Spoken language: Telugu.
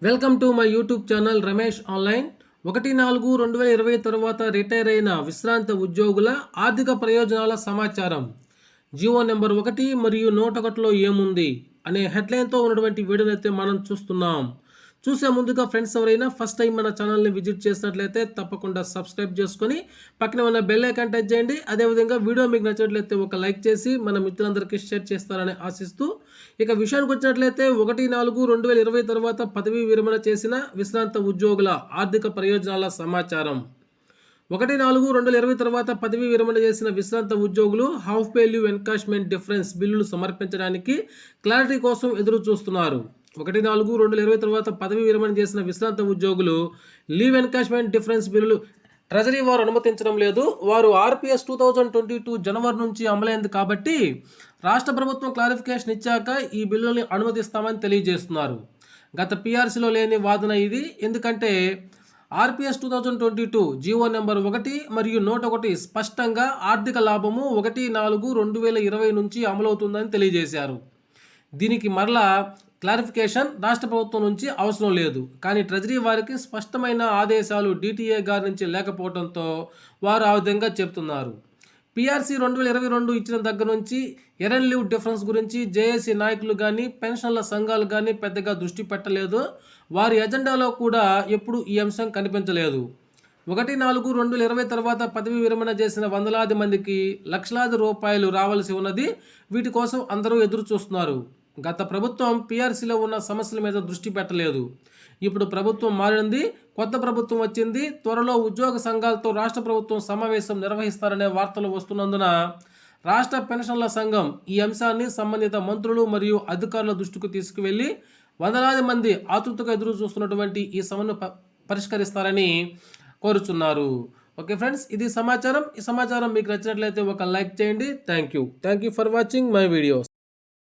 Welcome to my YouTube channel Ramesh online. 1/4/2020 తర్వాత రిటైర్ అయిన విశ్రాంత ఉద్యోగుల ఆర్థిక ప్రయోజనాల సమాచారం. జీవో నెంబర్ 1 మరియు 101లో ఏముంది అనే హెడ్లైన్తో ఉన్నటువంటి వీడియోని అయితే మనం చూస్తున్నాం. చూసే ముందుగా ఫ్రెండ్స్ ఎవరైనా ఫస్ట్ టైం మన ఛానల్ని విజిట్ చేసినట్లయితే తప్పకుండా సబ్స్క్రైబ్ చేసుకొని పక్కన ఉన్న బెల్ ఐకాన్ టచ్ చేయండి. అదేవిధంగా వీడియో మీకు నచ్చినట్లయితే ఒక లైక్ చేసి మన మిత్రులందరికీ షేర్ చేస్తారని ఆశిస్తూ ఇక విషయానికి వచ్చినట్లయితే 1/4/2020 తర్వాత పదవీ విరమణ చేసిన విశ్రాంత ఉద్యోగుల ఆర్థిక ప్రయోజనాల సమాచారం. 1/4/2020 తర్వాత పదవీ విరమణ చేసిన విశ్రాంత ఉద్యోగులు half pay leave encashment difference బిల్లులు సమర్పించడానికి క్లారిటీ కోసం ఎదురు చూస్తున్నారు. 1/4/2020 తర్వాత పదవీ విరమణ చేసిన విశ్రాంత ఉద్యోగులు లీవ్ ఎన్కాష్మెంట్ డిఫరెన్స్ బిల్లులు ట్రెజరీ వారు అనుమతించడం లేదు. వారు ఆర్పిఎస్ 2022 జనవరి నుంచి అమలైంది కాబట్టి రాష్ట్ర ప్రభుత్వం క్లారిఫికేషన్ ఇచ్చాక ఈ బిల్లుల్ని అనుమతిస్తామని తెలియజేస్తున్నారు. గత పిఆర్సీలో లేని వాదన ఇది. ఎందుకంటే ఆర్పిఎస్ 2022 జీవో నెంబర్ 1 మరియు 101 స్పష్టంగా ఆర్థిక లాభము 1/4/2020 నుంచి అమలవుతుందని తెలియజేశారు. దీనికి మరలా క్లారిఫికేషన్ రాష్ట్ర ప్రభుత్వం నుంచి అవసరం లేదు. కానీ ట్రెజరీ వారికి స్పష్టమైన ఆదేశాలు డిటిఏ గారి నుంచి లేకపోవడంతో వారు ఆ విధంగా చెప్తున్నారు. పిఆర్సీ 2022 ఇచ్చిన దగ్గర నుంచి ఎరన్ లీవ్ డిఫరెన్స్ గురించి జేఏసీ నాయకులు కానీ పెన్షన్ల సంఘాలు కానీ పెద్దగా దృష్టి పెట్టలేదు. వారి ఎజెండాలో కూడా ఎప్పుడు ఈ అంశం కనిపించలేదు. 1/4/2020 తర్వాత పదవి విరమణ చేసిన వందలాది మందికి లక్షలాది రూపాయలు రావాల్సి ఉన్నది. వీటి కోసం అందరూ ఎదురు చూస్తున్నారు. గత ప్రభుత్వం పిఆర్సీలో ఉన్న సమస్యల మీద దృష్టి పెట్టలేదు. ఇప్పుడు ప్రభుత్వం మారింది, కొత్త ప్రభుత్వం వచ్చింది. త్వరలో ఉద్యోగ సంఘాలతో రాష్ట్ర ప్రభుత్వం సమావేశం నిర్వహిస్తారనే వార్తలు వస్తున్నందున రాష్ట్ర పెన్షన్ల సంఘం ఈ అంశాన్ని సంబంధిత మంత్రులు మరియు అధికారుల దృష్టికి తీసుకువెళ్ళి వందలాది మంది ఆతృతగా ఎదురు చూస్తున్నటువంటి ఈ సమస్యను పరిష్కరిస్తారని కోరుచున్నారు. ఓకే ఫ్రెండ్స్, ఇది సమాచారం. ఈ సమాచారం మీకు నచ్చినట్లయితే ఒక లైక్ చేయండి. Thank you for watching my videos.